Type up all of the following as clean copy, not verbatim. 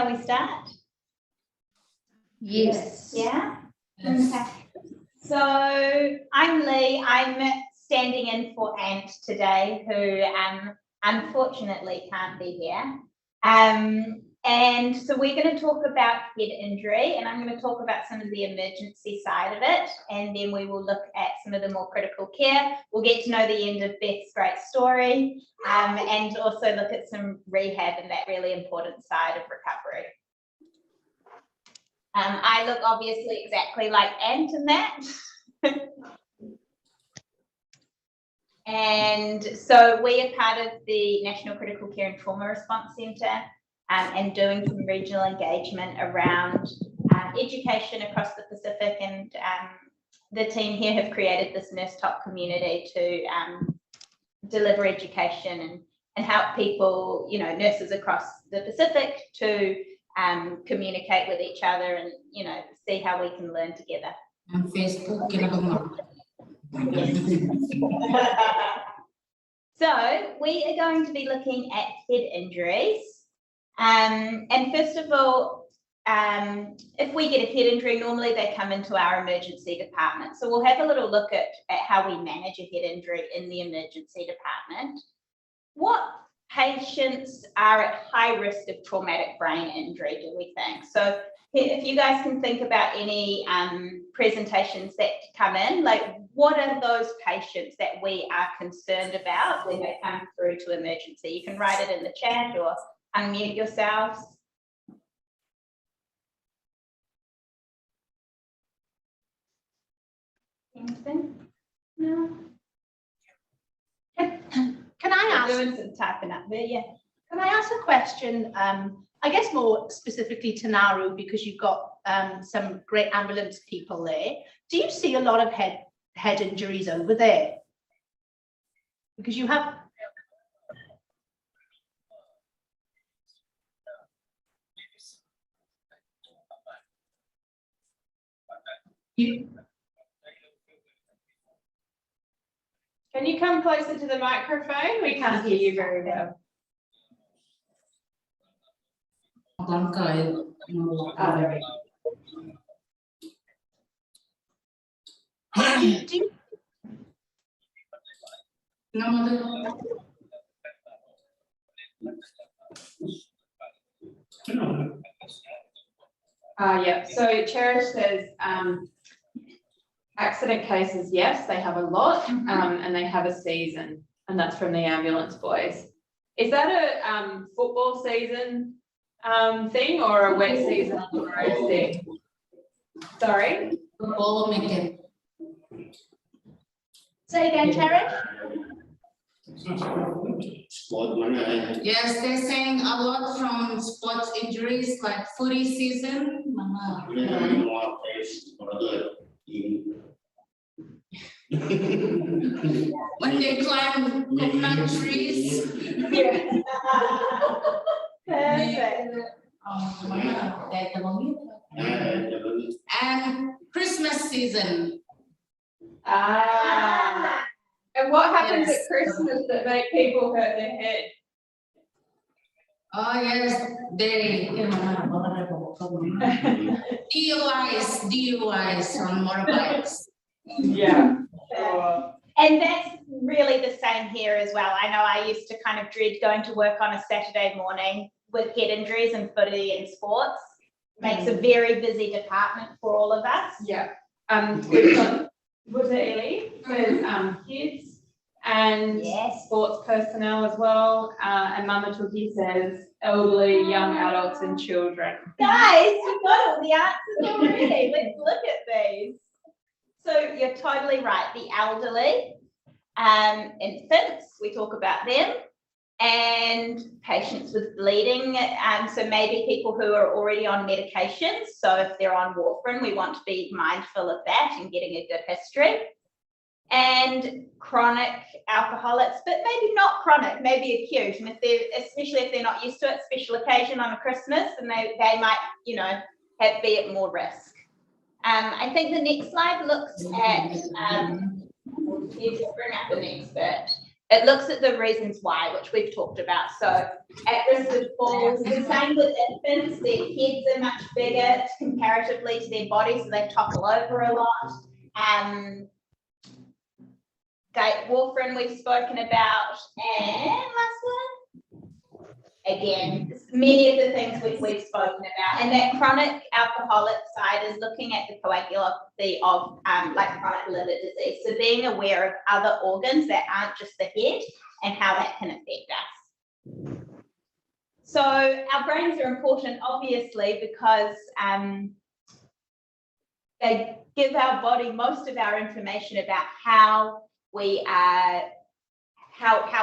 Shall we start? Yes. Yeah? Yes. Okay. So I'm Lee. I'm standing in for Ant today, who unfortunately can't be here. And so we're going to talk about head injury, and I'm going to talk about some of the emergency side of it, and then we will look at some of the more critical care. We'll get to know the end of Beth's great story, and also look at some rehab and that really important side of recovery. I look obviously exactly like Ant in that. And so we are part of the National Critical Care and Trauma Response Centre, and doing some regional engagement around education across the Pacific, and the team here have created this NurseTOK community to deliver education and help people, you know, nurses across the Pacific to communicate with each other and, you know, see how we can learn together. On Facebook, So we are going to be looking at head injuries. And first of all, if we get a head injury, normally they come into our emergency department. So we'll have a little look at how we manage a head injury in the emergency department. What patients are at high risk of traumatic brain injury, do we think? So if you guys can think about any presentations that come in, like what are those patients that we are concerned about when they come through to emergency? You can write it in the chat or unmute yourselves. Anything? No? Can I ask? Doing some typing up there, yeah. Can I ask a question? I guess more specifically to Nauru, because you've got some great ambulance people there. Do you see a lot of head injuries over there? Because you have. Can you come closer to the microphone? We can't hear you very well. Yeah, so Cherish says accident cases, yes, they have a lot, and they have a season, and that's from the ambulance boys. Is that a football season thing or a wet season on the road thing? Sorry? Football make it. Say again, Cherish? Yes, they're saying a lot from sports injuries like footy season. When they climb coconut trees. Perfect. And Christmas season. And what happens Yes. at Christmas that make people hurt their head? Oh yes, they DUIs on motorbikes. Yeah. And that's really the same here as well. I know I used to kind of dread going to work on a Saturday morning with head injuries and footy and sports. Makes a very busy department for all of us. Yeah. We've got, was it Ellie? There's kids and Yes. sports personnel as well. And Mama Tookie says elderly, young adults and children. Guys, you've got all the answers already. Let's look at these. So you're totally right. The elderly, infants, we talk about them, and patients with bleeding. So maybe people who are already on medications. So if they're on warfarin, we want to be mindful of that and getting a good history. And chronic alcoholics, but maybe not chronic, maybe acute. And if they're, especially if they're not used to it, special occasion on a Christmas, and they might, you know, be at more risk. I think the next slide looks at, you just bring up the next bit. it looks at the reasons why, which we've talked about. So at risk of falls, the same with infants, their heads are much bigger comparatively to their bodies, so they topple over a lot. Gait warfarin we've spoken about, and last one, again, many of the things we've spoken about, and that chronic alcoholic side is looking at the coagulopathy of like chronic liver disease, so being aware of other organs that aren't just the head and how that can affect us. So our brains are important, obviously, because they give our body most of our information about how we how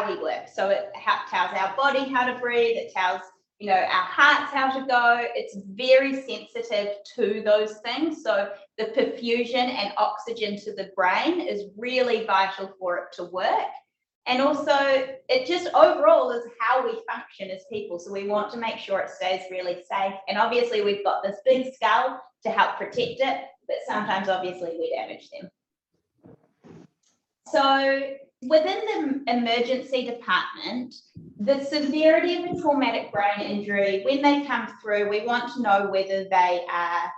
we work. So it tells our body how to breathe, it tells, you know, our hearts how to go. It's very sensitive to those things. So the perfusion and oxygen to the brain is really vital for it to work. And also it just overall is how we function as people. So we want to make sure it stays really safe. And obviously we've got this big skull to help protect it, but sometimes obviously we damage them. So within the emergency department, the severity of a traumatic brain injury, when they come through, we want to know whether they are,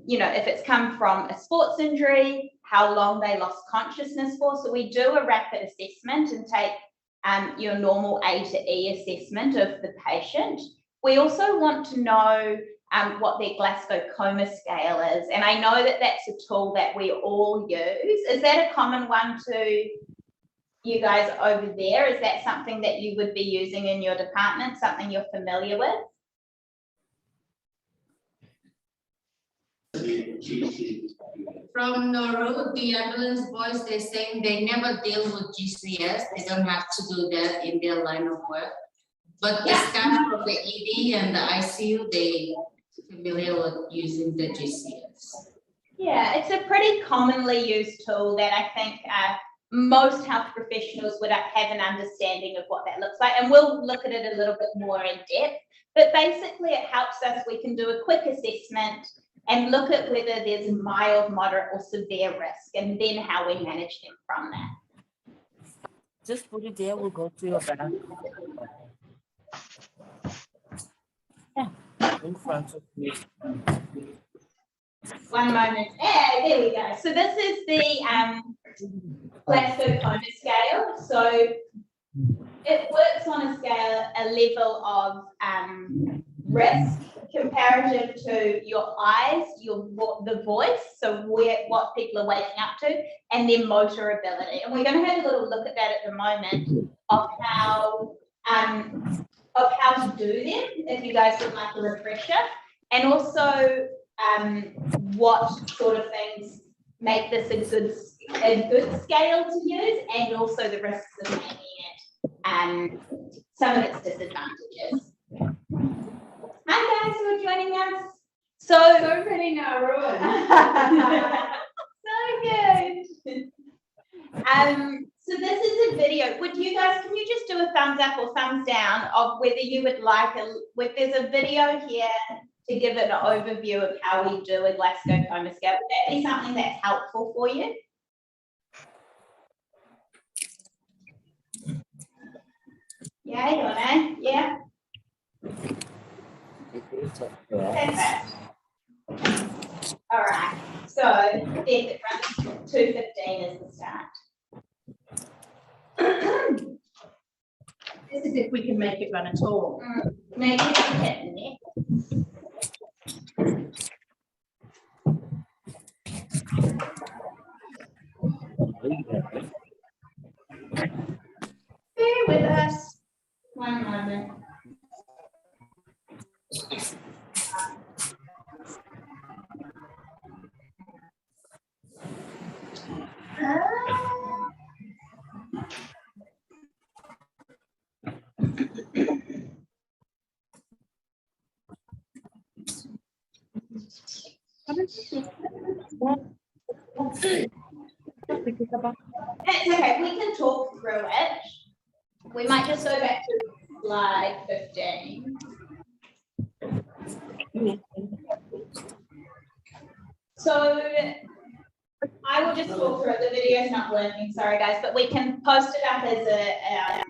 you know, if it's come from a sports injury, how long they lost consciousness for. So we do a rapid assessment and take your normal A to E assessment of the patient. We also want to know what their Glasgow Coma Scale is. And I know that that's a tool that we all use. Is that a common one to you guys over there? Is that something that you would be using in your department, something you're familiar with? From Nauru, the ambulance boys, they're saying they never deal with GCS. They don't have to do that in their line of work. But the staff from the ED and the ICU, they familiar with using the GCS. Yeah, it's a pretty commonly used tool that I think most health professionals would have an understanding of what that looks like. And we'll look at it a little bit more in depth. But basically it helps us, we can do a quick assessment and look at whether there's mild, moderate or severe risk, and then how we manage them from that. Just put it there, we'll go to your bag. Yeah, in front of me. One moment. Yeah, there we go. So this is the Glasgow Coma Scale. So it works on a scale, a level of risk comparative to your eyes, the voice, so what people are waking up to, and their motor ability. And we're going to have a little look at that at the moment of how to do them, if you guys would like a refresher, and also what sort of things make this a good scale to use, and also the risks of making it and some of its disadvantages. Hi guys who are joining us. So many Nauru. So good. So this is a video. Would you guys, can you just do a thumbs up or thumbs down of whether you would like there's a video here to give an overview of how we do a Glasgow Coma Scale. Would that be something that's helpful for you? Yeah, you wanna? Yeah. Perfect. All right. So it runs 2:15 is the start. This is if we can make it run at all. Maybe you can hit the neck. Bear with us. One moment. It's okay, we can talk through it. We might just go back to slide 15. So I will just talk through it. The video's not working, sorry guys, but we can post it up as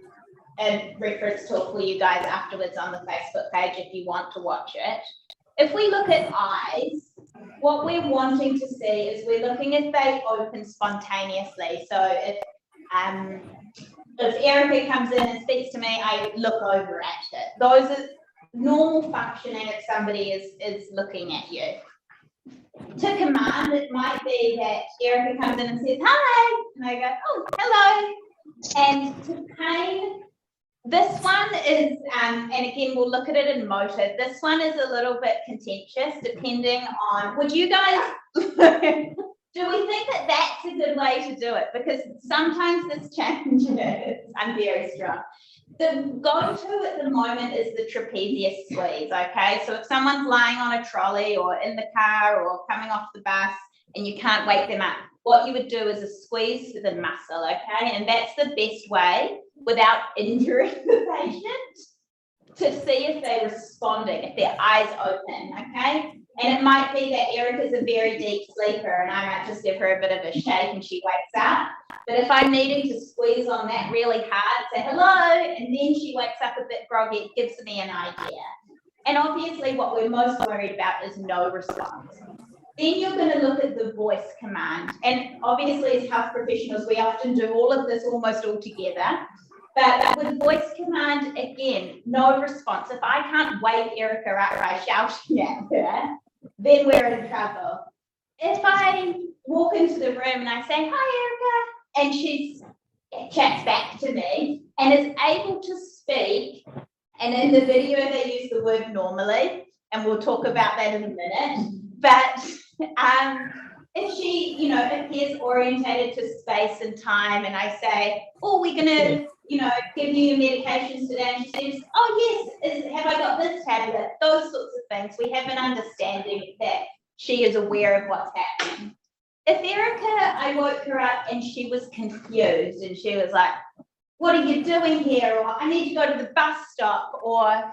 a reference talk for you guys afterwards on the Facebook page if you want to watch it. If we look at eyes, what we're wanting to see is we're looking if they open spontaneously. So if Erica comes in and speaks to me, I look over at it. Those are normal functioning if somebody is looking at you. To command, it might be that Erica comes in and says, hi, and I go, oh, hello. And to pain, this one is, and again, we'll look at it in motor. This one is a little bit contentious depending on, would you guys, do we think that that's a good way to do it? Because sometimes this changes. I'm very strong. The go-to at the moment is the trapezius squeeze, okay? So if someone's lying on a trolley or in the car or coming off the bus and you can't wake them up, what you would do is a squeeze to the muscle, okay? And that's the best way without injuring the patient to see if they're responding, if their eyes open, okay? And it might be that Erica's a very deep sleeper and I might just give her a bit of a shake and she wakes up. But if I'm needing to squeeze on that really hard, say hello, and then she wakes up a bit groggy, it gives me an idea. And obviously what we're most worried about is no response. Then you're going to look at the voice command. And obviously as health professionals, we often do all of this almost all together. But with voice command, again, no response. If I can't wake Erica up by shouting at her, then we're in trouble. If I walk into the room and I say, hi, Erica, and she chats back to me and is able to speak, and in the video they use the word normally, and we'll talk about that in a minute, but if she, you know, appears orientated to space and time, and I say, oh, we're going to, you know, give you your medications today, and she says, oh, yes, have I got this tablet? Those sorts of things. We have an understanding that she is aware of what's happening. If Erica, I woke her up and she was confused and she was like, what are you doing here? Or I need to go to the bus stop, or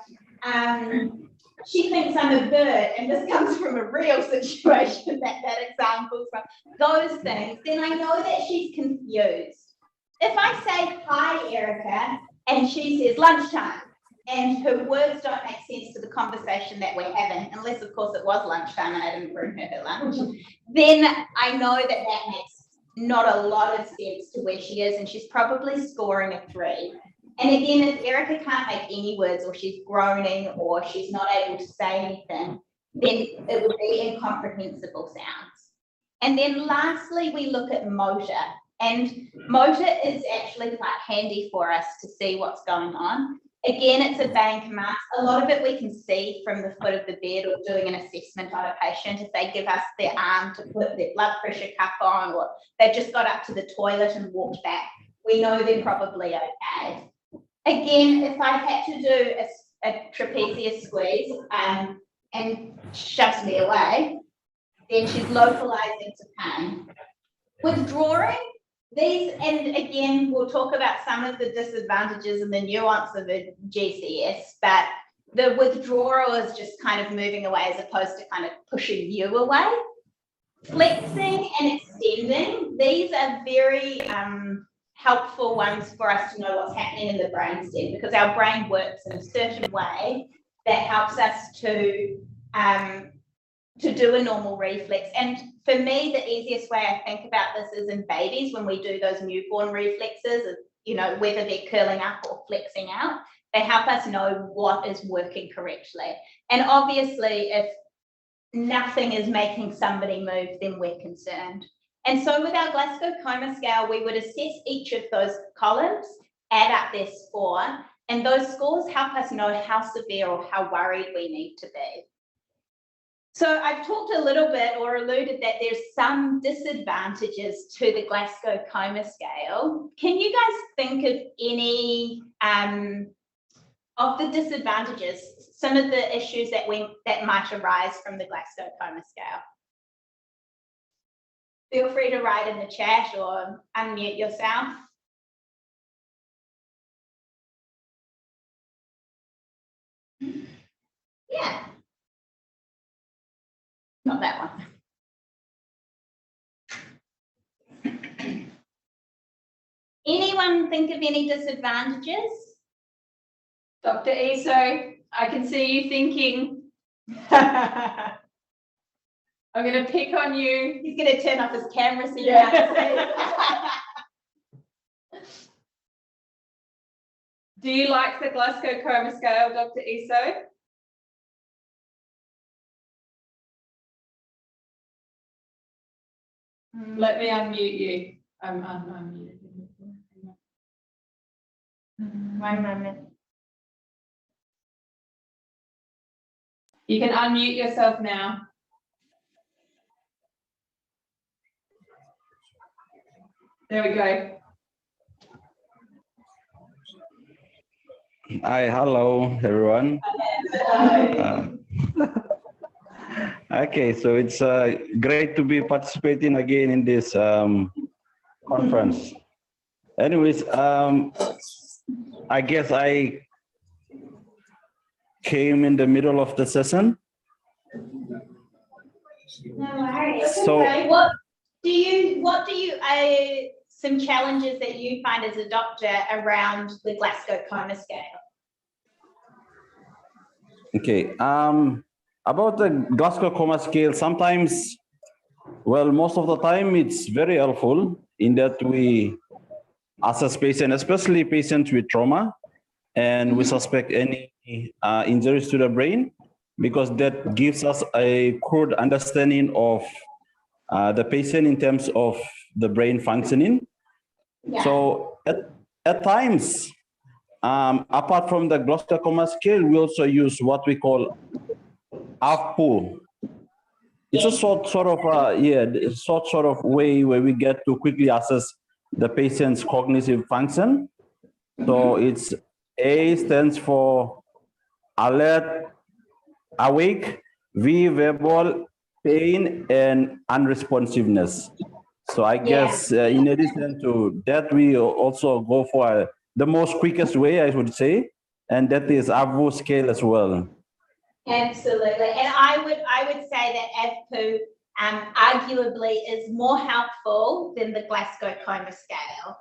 she thinks I'm a bird, and this comes from a real situation, that example from those things, then I know that she's confused. If I say, hi, Erica, and she says lunchtime, and her words don't make sense to the conversation that we're having, unless, of course, it was lunchtime and I didn't bring her lunch, then I know that that makes not a lot of sense to where she is, and she's probably scoring a 3. And again, if Erica can't make any words, or she's groaning, or she's not able to say anything, then it would be incomprehensible sounds. And then lastly, we look at motor. And motor is actually quite handy for us to see what's going on. Again, it's obeying commands. A lot of it we can see from the foot of the bed or doing an assessment on a patient. If they give us their arm to put their blood pressure cuff on, or they've just got up to the toilet and walked back, we know they're probably okay. Again, if I had to do a trapezius squeeze and shoves me away, then she's localizing to pain. Withdrawing, these, and again, we'll talk about some of the disadvantages and the nuance of a GCS, but the withdrawal is just kind of moving away as opposed to kind of pushing you away. Flexing and extending, these are very helpful ones for us to know what's happening in the brainstem, because our brain works in a certain way that helps us to do a normal reflex. And for me, the easiest way I think about this is in babies when we do those newborn reflexes, you know, whether they're curling up or flexing out, they help us know what is working correctly. And obviously, if nothing is making somebody move, then we're concerned. And so with our Glasgow Coma Scale, we would assess each of those columns, add up their score, and those scores help us know how severe or how worried we need to be. So I've talked a little bit or alluded that there's some disadvantages to the Glasgow Coma Scale. Can you guys think of any of the disadvantages, some of the issues that might arise from the Glasgow Coma Scale? Feel free to write in the chat or unmute yourself. Yeah. Not that one. Anyone think of any disadvantages? Dr. Iso, I can see you thinking. I'm going to pick on you. He's going to turn off his camera so you Yeah. can't see. Do you like the Glasgow Coma Scale, Dr. Iso? Let me unmute you. I'm unmuted. One moment. You can unmute yourself now. There we go. Hi, hello everyone. Okay, so it's great to be participating again in this conference. Anyways, I guess I came in the middle of the session. No worries. So- Okay. What do you some challenges that you find as a doctor around the Glasgow Coma Scale? Okay, about the Glasgow Coma Scale, sometimes, well, most of the time it's very helpful in that we assess patients, especially patients with trauma, and we suspect any injuries to the brain, because that gives us a crude understanding of the patient in terms of the brain functioning. Yeah. So at times, apart from the Glasgow Coma Scale, we also use what we call AFPU. It's a sort of way where we get to quickly assess the patient's cognitive function. So it's A stands for alert, awake, V verbal, pain, and unresponsiveness. So I guess in addition to that, we also go for the most quickest way, I would say, and that is AVU scale as well. Absolutely, and I would say that AVPU arguably is more helpful than the Glasgow Coma Scale.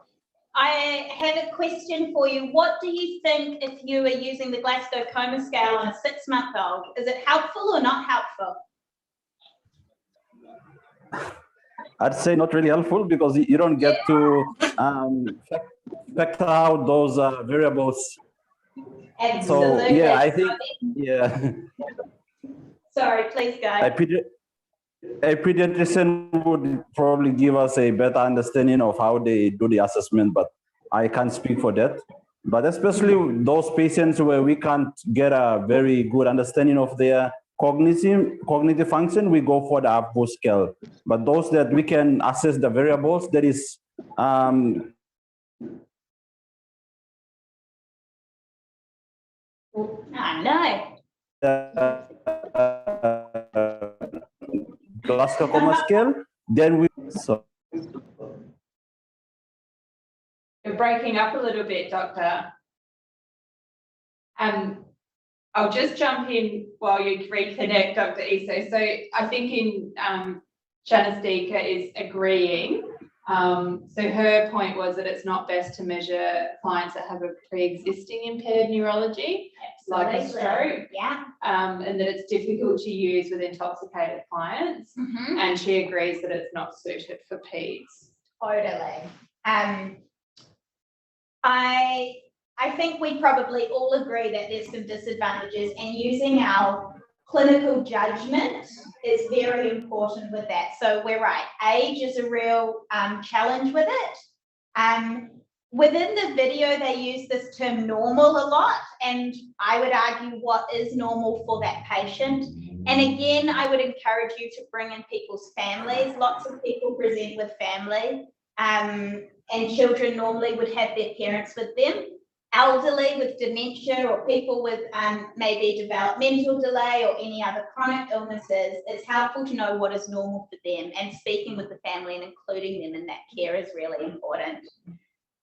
I have a question for you. What do you think if you were using the Glasgow Coma Scale on a 6-month-old? Is it helpful or not helpful? I'd say not really helpful, because you don't get to factor out those variables. Absolutely. So yeah, I think Sorry, please go. A pediatrician would probably give us a better understanding of how they do the assessment, but I can't speak for that. But especially those patients where we can't get a very good understanding of their cognitive function, we go for the AVPU scale. But those that we can assess the variables, that is No. Glasgow Coma Scale, then we You're breaking up a little bit, Doctor. I'll just jump in while you reconnect, Dr. Iso. So I think in Janice Deeker is agreeing. So her point was that it's not best to measure clients that have a pre-existing impaired neurology, like a stroke. Yeah. And that it's difficult to use with intoxicated clients. And she agrees that it's not suited for peds. Totally. I think we probably all agree that there's some disadvantages, and using our clinical judgment is very important with that. So we're right, age is a real challenge with it. Within the video, they use this term normal a lot, and I would argue what is normal for that patient. And again, I would encourage you to bring in people's families. Lots of people present with family, and children normally would have their parents with them. Elderly with dementia, or people with maybe developmental delay or any other chronic illnesses, it's helpful to know what is normal for them, and speaking with the family and including them in that care is really important.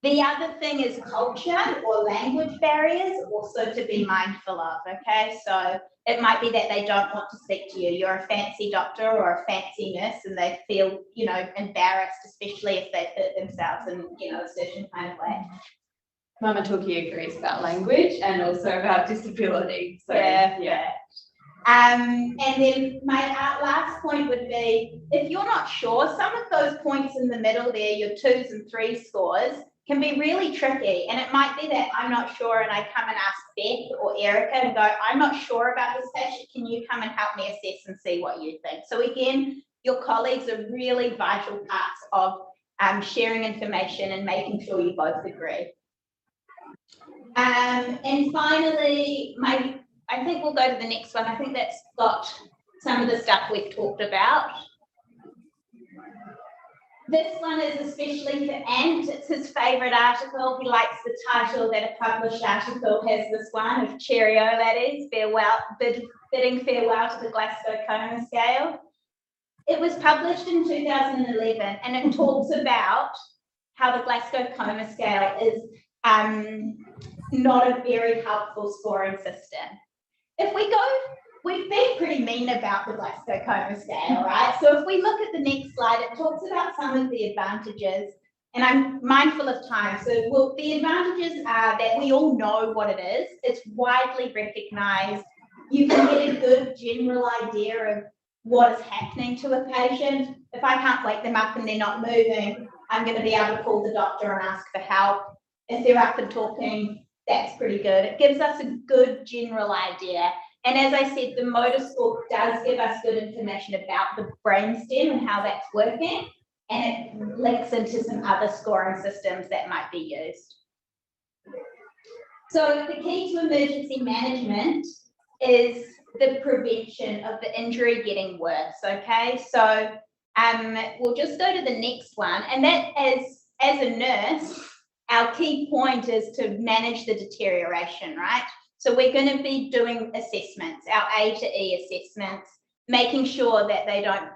The other thing is culture or language barriers also to be mindful of, okay? So it might be that they don't want to speak to you. You're a fancy doctor or a fancy nurse and they feel, you know, embarrassed, especially if they've hurt themselves in, you know, a certain kind of way. Mama Tookie agrees about language and also about disability. So Yeah. And then my last point would be, if you're not sure, some of those points in the middle there, your 2s and 3 scores, can be really tricky. And it might be that I'm not sure and I come and ask Beth or Erica and go, I'm not sure about this patient. Can you come and help me assess and see what you think? So again, your colleagues are really vital parts of sharing information and making sure you both agree. And finally, I think we'll go to the next one. I think that's got some of the stuff we've talked about. This one is especially for Ant. It's his favourite article. He likes the title that a published article has this one of cheerio, that is, bidding farewell to the Glasgow Coma Scale. It was published in 2011 and it talks about how the Glasgow Coma Scale is not a very helpful scoring system. We've been pretty mean about the Glasgow Coma Scale, right? So if we look at the next slide, it talks about some of the advantages, and I'm mindful of time. So the advantages are that we all know what it is. It's widely recognised. You can get a good general idea of what is happening to a patient. If I can't wake them up and they're not moving, I'm going to be able to call the doctor and ask for help. If they're up and talking, that's pretty good. It gives us a good general idea. And as I said, the motor score does give us good information about the brainstem and how that's working, and it links into some other scoring systems that might be used. So the key to emergency management is the prevention of the injury getting worse, okay? So we'll just go to the next one, and that is, as a nurse, our key point is to manage the deterioration, right? So we're going to be doing assessments, our A to E assessments, making sure that they don't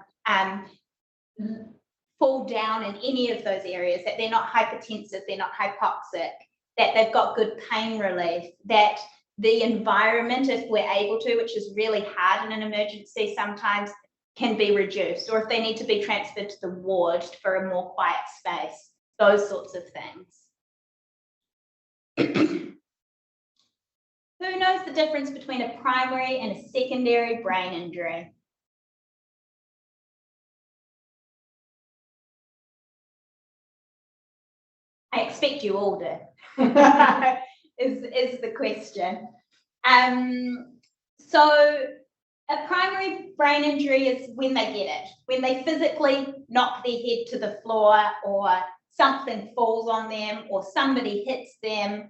fall down in any of those areas, that they're not hypertensive, they're not hypoxic, that they've got good pain relief, that the environment, if we're able to, which is really hard in an emergency sometimes, can be reduced, or if they need to be transferred to the ward for a more quiet space, those sorts of things. Who knows the difference between a primary and a secondary brain injury? I expect you all do, is the question. So a primary brain injury is when they get it, when they physically knock their head to the floor or something falls on them or somebody hits them,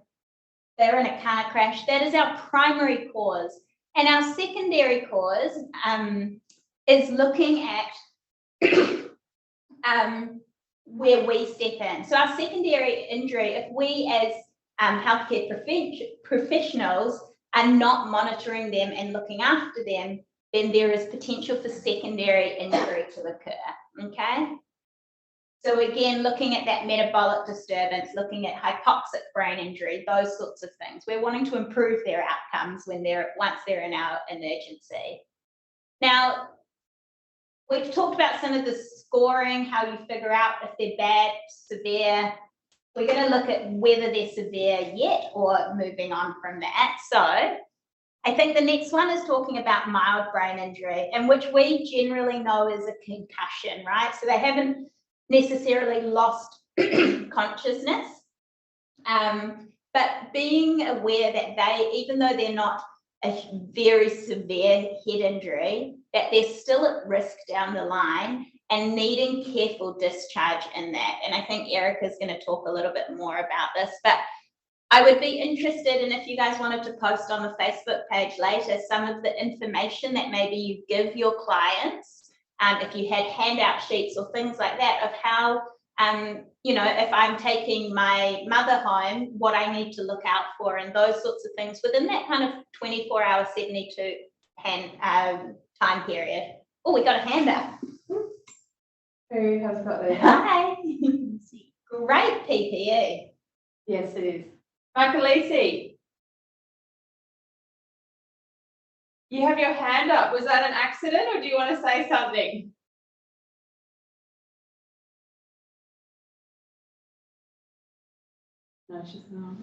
they're in a car crash. That is our primary cause. And our secondary cause is looking at where we step in. So our secondary injury, if we as healthcare professionals are not monitoring them and looking after them, then there is potential for secondary injury to occur, okay? So again, looking at that metabolic disturbance, looking at hypoxic brain injury, those sorts of things. We're wanting to improve their outcomes once they're in our emergency. Now, we've talked about some of the scoring, how you figure out if they're bad, severe. We're going to look at whether they're severe yet or moving on from that. So I think the next one is talking about mild brain injury, and which we generally know is a concussion, right? So they haven't necessarily lost consciousness, but being aware that they, even though they're not a very severe head injury, that they're still at risk down the line and needing careful discharge in that. And I think Erica's going to talk a little bit more about this, but I would be interested in if you guys wanted to post on the Facebook page later some of the information that maybe you give your clients, if you had handout sheets or things like that, of how, you know, if I'm taking my mother home, what I need to look out for and those sorts of things within that kind of 24-hour, 72 time period. Oh, we got a hand up. Who has got this? Hi. Great PPE. Yes, it is. Michaelisi, you have your hand up. Was that an accident or do you want to say something? No, she's not.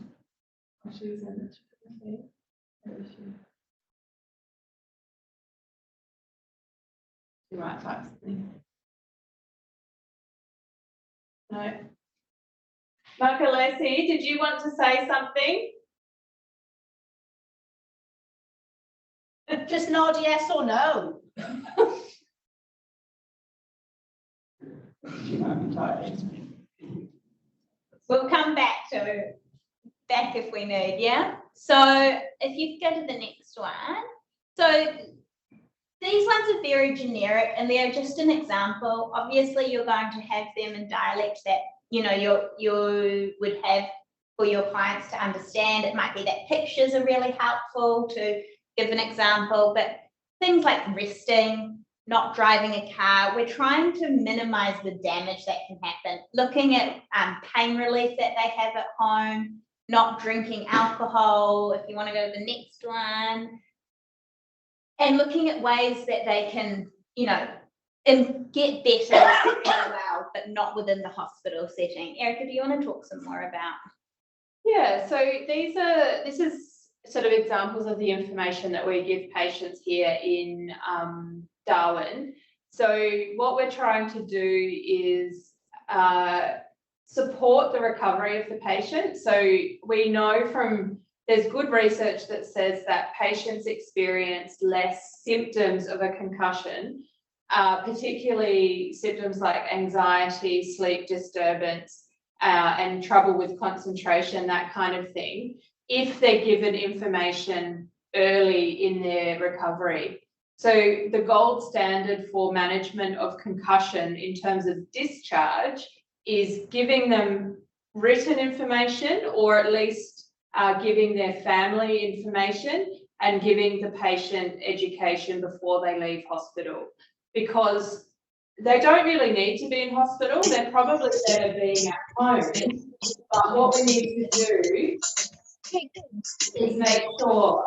She was in the Where is she? She might type something. No. Michaelisi, did you want to say something? Just nod yes or no. She might be tired. We'll come back if we need, yeah? So if you go to the next one. So these ones are very generic and they're just an example. Obviously, you're going to have them in dialect that, you know, you would have for your clients to understand. It might be that pictures are really helpful to give an example, but things like resting, not driving a car, we're trying to minimize the damage that can happen. Looking at pain relief that they have at home, not drinking alcohol, if you want to go to the next one, and looking at ways that they can, you know, get better as well, but not within the hospital setting. Erica, do you want to talk some more about? Yeah, so this is sort of examples of the information that we give patients here in Darwin. So what we're trying to do is support the recovery of the patient. So we know there's good research that says that patients experience less symptoms of a concussion, particularly symptoms like anxiety, sleep disturbance, and trouble with concentration, that kind of thing, if they're given information early in their recovery. So the gold standard for management of concussion in terms of discharge is giving them written information, or at least giving their family information and giving the patient education before they leave hospital, because they don't really need to be in hospital. They're probably better being at home. But what we need to do is make sure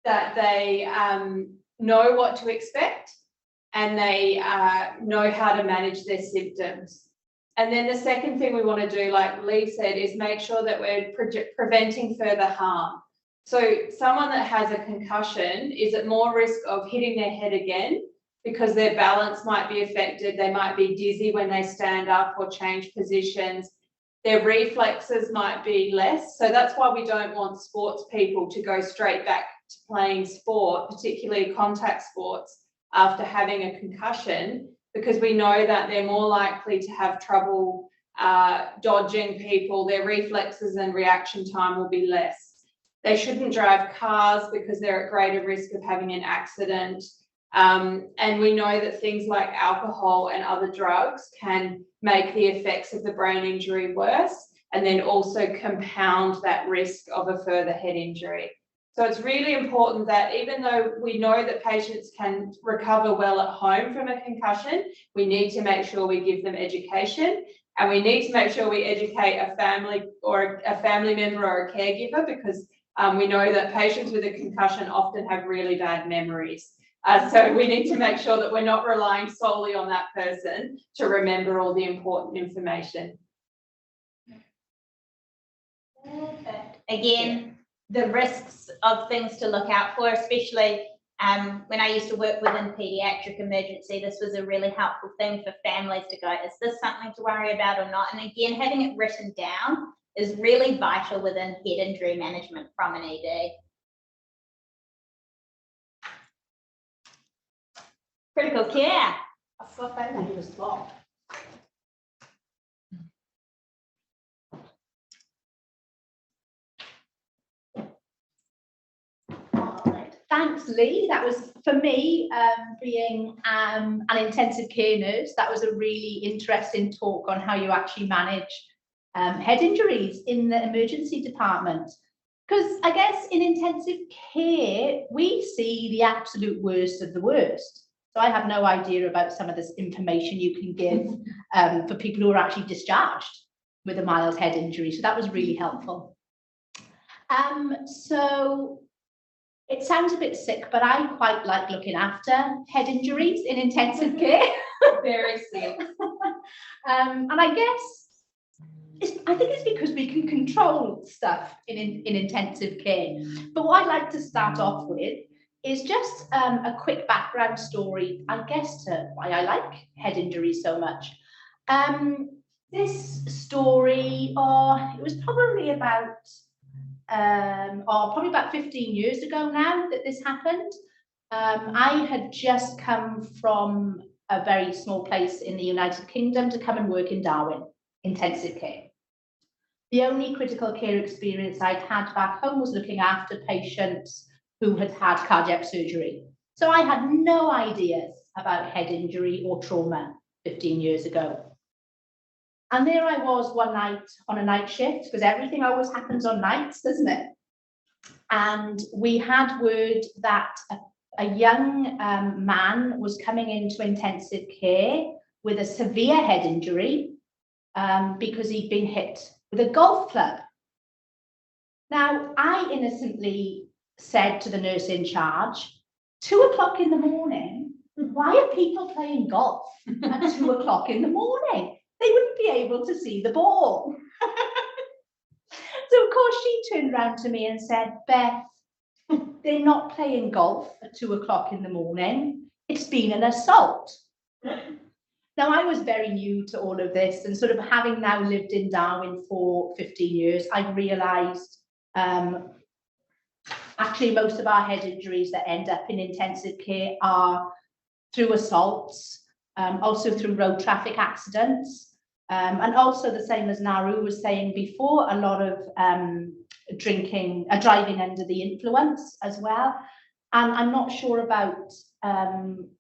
that they know what to expect and they know how to manage their symptoms. And then the second thing we want to do, like Lee said, is make sure that we're preventing further harm. So someone that has a concussion is at more risk of hitting their head again, because their balance might be affected. They might be dizzy when they stand up or change positions. Their reflexes might be less. So that's why we don't want sports people to go straight back to playing sport, particularly contact sports, after having a concussion, because we know that they're more likely to have trouble dodging people. Their reflexes and reaction time will be less. They shouldn't drive cars because they're at greater risk of having an accident. And we know that things like alcohol and other drugs can make the effects of the brain injury worse, and then also compound that risk of a further head injury. So it's really important that even though we know that patients can recover well at home from a concussion, we need to make sure we give them education, and we need to make sure we educate a family or a family member or a caregiver, because we know that patients with a concussion often have really bad memories. So we need to make sure that we're not relying solely on that person to remember all the important information. Perfect. Again, the risks of things to look out for, especially when I used to work within pediatric emergency, this was a really helpful thing for families to go, is this something to worry about or not? And again, having it written down is really vital within head injury management from an ED. Critical care. I thought that was blocked. Thanks, Lee. That was, for me, being an intensive care nurse, that was a really interesting talk on how you actually manage head injuries in the emergency department. Because I guess in intensive care, we see the absolute worst of the worst. So I have no idea about some of this information you can give for people who are actually discharged. with a mild head injury. So that was really helpful. So it sounds a bit sick, but I quite like looking after head injuries in intensive care. Very sick. And I guess I think it's because we can control stuff in intensive care. But what I'd like to start off with is just a quick background story, I guess, to why I like head injuries so much. This story, it was probably about 15 years ago now that this happened. I had just come from a very small place in the United Kingdom to come and work in Darwin, intensive care. The only critical care experience I'd had back home was looking after patients who had had cardiac surgery. So I had no ideas about head injury or trauma 15 years ago. And there I was one night on a night shift, because everything always happens on nights, doesn't it? And we had word that a young man was coming into intensive care with a severe head injury because he'd been hit with a golf club. Now, I innocently said to the nurse in charge, 2 o'clock in the morning, why are people playing golf at 2 o'clock in the morning? They wouldn't be able to see the ball. So of course she turned around to me and said, Beth, they're not playing golf at 2 o'clock in the morning. It's been an assault. Now, I was very new to all of this, and sort of having now lived in Darwin for 15 years, I realised actually most of our head injuries that end up in intensive care are through assaults, also through road traffic accidents, and also the same as Naru was saying before, a lot of driving under the influence as well. And I'm not sure about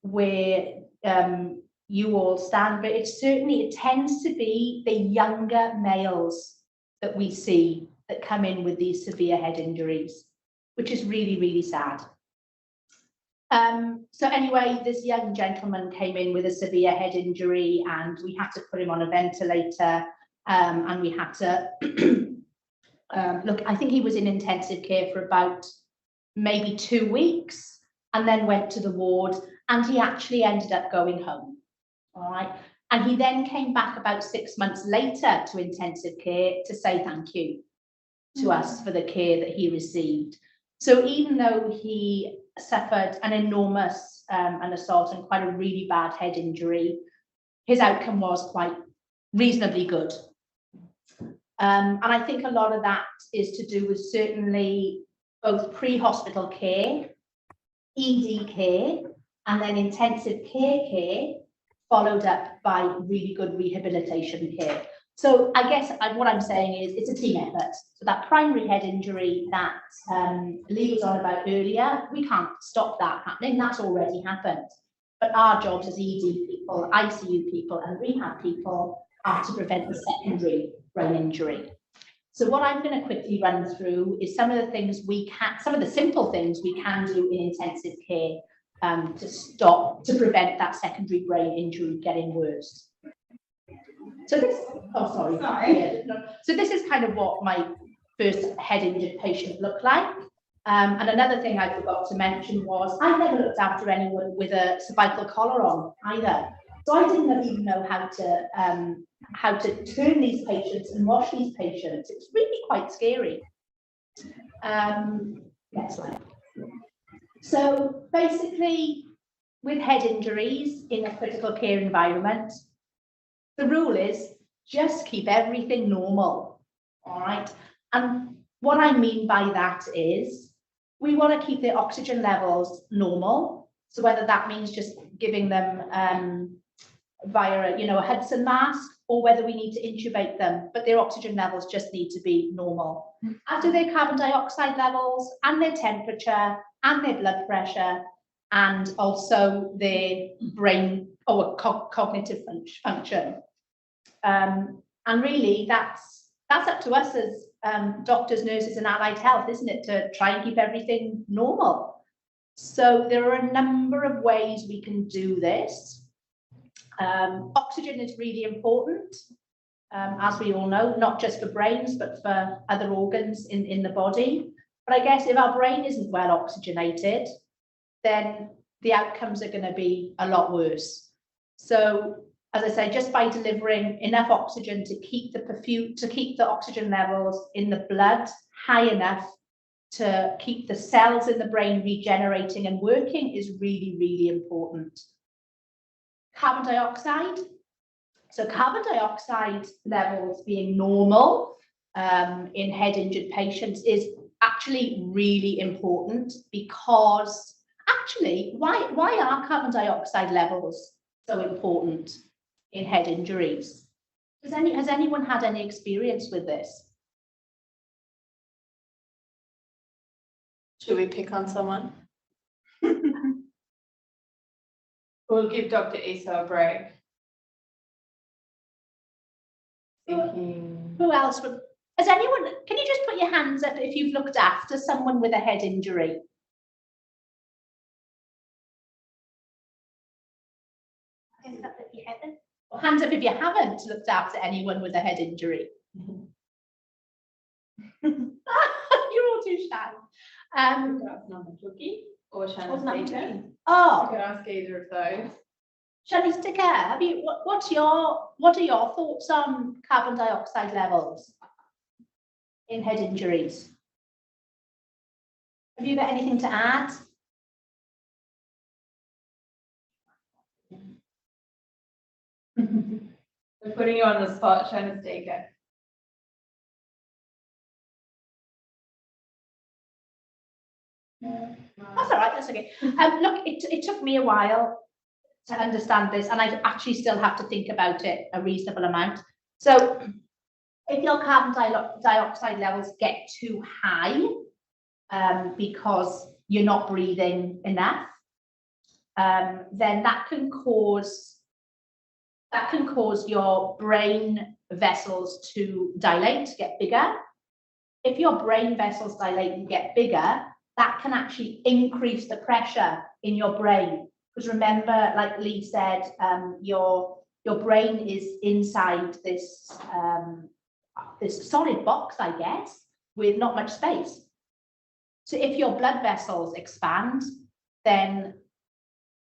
where you all stand, but it tends to be the younger males that we see that come in with these severe head injuries, which is really, really sad. So anyway, this young gentleman came in with a severe head injury, and we had to put him on a ventilator, and we had to look, I think he was in intensive care for about maybe 2 weeks, and then went to the ward, and he actually ended up going home. All right. And he then came back about 6 months later to intensive care to say thank you to us for the care that he received. So even though he suffered an enormous an assault and quite a really bad head injury, his outcome was quite reasonably good. And I think a lot of that is to do with certainly both pre-hospital care, ED care, and then intensive care followed up by really good rehabilitation care. So I guess what I'm saying is it's a team effort. So that primary head injury that Lee was on about earlier, we can't stop that happening. That's already happened. But our jobs as ED people, ICU people, and rehab people are to prevent the secondary brain injury. So what I'm going to quickly run through is some of the things some of the simple things we can do in intensive care to prevent that secondary brain injury getting worse. So this, yeah, so this is kind of what my first head injured patient looked like. And another thing I forgot to mention was I never looked after anyone with a cervical collar on either. So I didn't even know how to turn these patients and wash these patients. It's really quite scary. Next slide. So basically, with head injuries in a critical care environment, the rule is just keep everything normal, all right? And what I mean by that is we want to keep their oxygen levels normal. So whether that means just giving them via a Hudson mask, or whether we need to intubate them, but their oxygen levels just need to be normal. As do their carbon dioxide levels and their temperature and their blood pressure, and also their brain or cognitive function. And really that's up to us as doctors, nurses and allied health, isn't it, to try and keep everything normal. So there are a number of ways we can do this. Oxygen is really important. as we all know, not just for brains, but for other organs in the body. But I guess if our brain isn't well oxygenated, then the outcomes are going to be a lot worse. So, as I say, just by delivering enough oxygen to keep the oxygen levels in the blood high enough to keep the cells in the brain regenerating and working is really, really important. Carbon dioxide. So carbon dioxide levels being normal in head injured patients is actually really important, because actually, why are carbon dioxide levels so important in head injuries? Has anyone had any experience with this? Should we pick on someone? We'll give Dr. Issa a break. Thinking. Who else would? Has anyone? Can you just put your hands up if you've looked after someone with a head injury? Hands up if you haven't. Or hands up if you haven't looked after anyone with a head injury. You're all too shy. Or Shana's Oh, I could ask either of those. Shanice, have you? What are your thoughts on carbon dioxide levels in head injuries? Have you got anything to add? We're putting you on the spot, Shana's Deacon. That's all right, that's okay. Look, it took me a while to understand this, and I actually still have to think about it a reasonable amount. So if your carbon dioxide levels get too high because you're not breathing enough, then that can cause your brain vessels to dilate, get bigger. If your brain vessels dilate and get bigger, that can actually increase the pressure in your brain. Because remember, like Lee said, your brain is inside this this solid box, I guess, with not much space. So if your blood vessels expand, then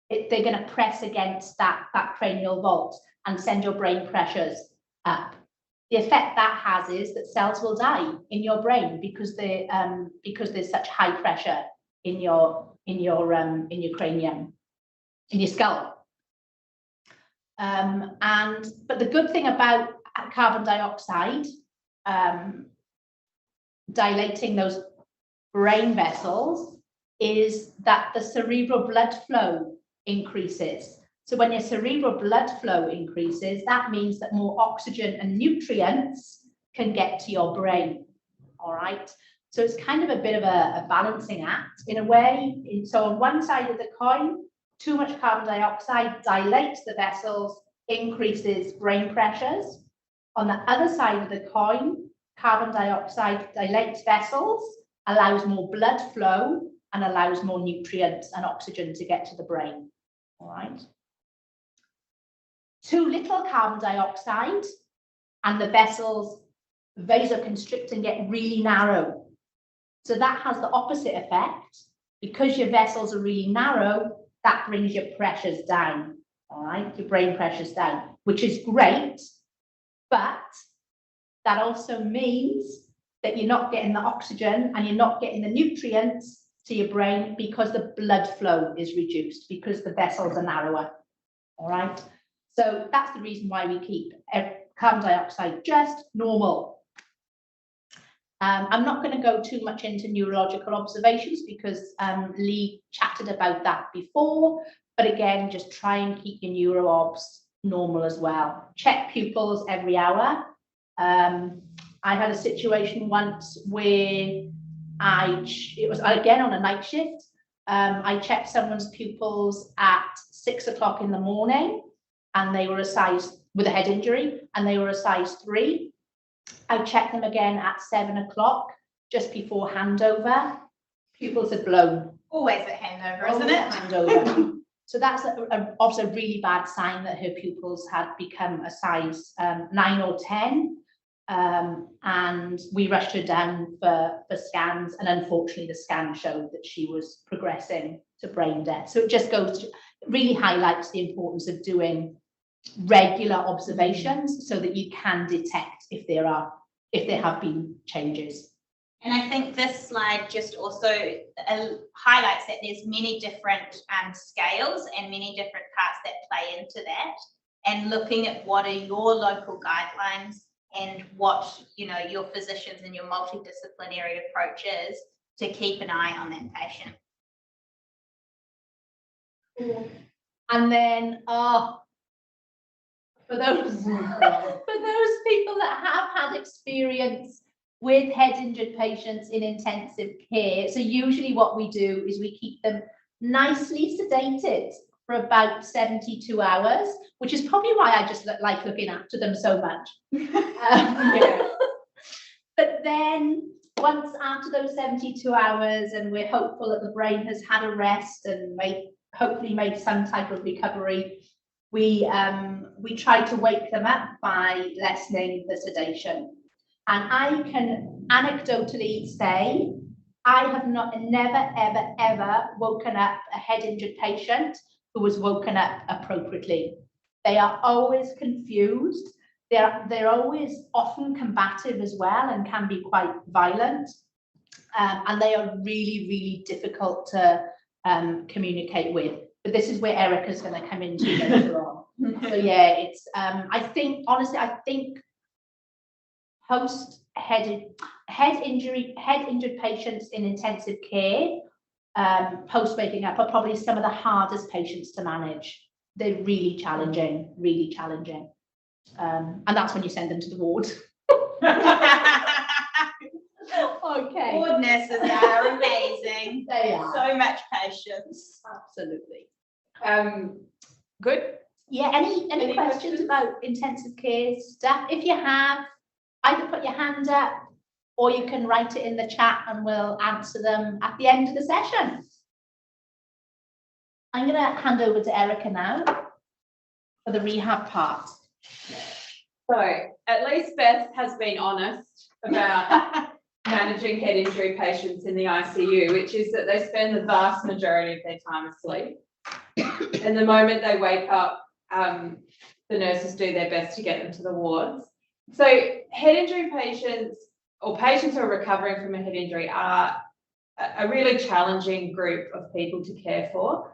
they're going to press against that cranial vault and send your brain pressures up. The effect that has is that cells will die in your brain because there's such high pressure in your cranium, in your skull. But the good thing about carbon dioxide dilating those brain vessels is that the cerebral blood flow increases. So when your cerebral blood flow increases, that means that more oxygen and nutrients can get to your brain. All right. So it's kind of a bit of a balancing act in a way. So on one side of the coin, too much carbon dioxide dilates the vessels, increases brain pressures. On the other side of the coin, carbon dioxide dilates vessels, allows more blood flow, and allows more nutrients and oxygen to get to the brain. All right. Too little carbon dioxide and the vessels vasoconstrict and get really narrow. So that has the opposite effect. Because your vessels are really narrow, that brings your pressures down, all right? Your brain pressures down, which is great, but that also means that you're not getting the oxygen and you're not getting the nutrients to your brain because the blood flow is reduced, because the vessels are narrower, all right? So that's the reason why we keep carbon dioxide just normal. I'm not going to go too much into neurological observations because Lee chatted about that before, but again, just try and keep your neuro-obs normal as well. Check pupils every hour. I had a situation once where it was again on a night shift. I checked someone's pupils at 6 o'clock in the morning, and they were a size with a head injury, and they were a size 3. I checked them again at 7 o'clock, just before handover. Pupils had blown. Always at handover, Always isn't it? at handover. So that's also a really bad sign that her pupils had become a size 9 or 10. And we rushed her down for scans, and unfortunately the scan showed that she was progressing to brain death. So it just goes to, really highlights the importance of doing regular observations so that you can detect if there have been changes. And I think this slide just also highlights that there's many different scales and many different parts that play into that, and looking at what are your local guidelines and what, you know, your physicians and your multidisciplinary approach is to keep an eye on that patient. And then, for those people that have had experience with head injured patients in intensive care, so usually what we do is we keep them nicely sedated for about 72 hours, which is probably why I just like looking after them so much. Yeah. But then once after those 72 hours, and we're hopeful that the brain has had a rest and hopefully made some type of recovery, we try to wake them up by lessening the sedation. And I can anecdotally say, I have never, ever, ever woken up a head injured patient who was woken up appropriately. They are always confused. They're always often combative as well and can be quite violent. And they are really, really difficult to communicate with. But this is where Erica's going to come into later on. So yeah, it's I think honestly, post head injured patients in intensive care post waking up are probably some of the hardest patients to manage. They're really challenging, really challenging. And that's when you send them to the ward. Okay. Ward nurses are amazing. They are. So much patience. Absolutely. Good. Yeah, any questions about intensive care stuff? If you have, either put your hand up or you can write it in the chat and we'll answer them at the end of the session. I'm going to hand over to Erica now for the rehab part. So at least Beth has been honest about managing head injury patients in the ICU, which is that they spend the vast majority of their time asleep. And the moment they wake up, the nurses do their best to get them to the wards. So head injury patients, or patients who are recovering from a head injury, are a really challenging group of people to care for.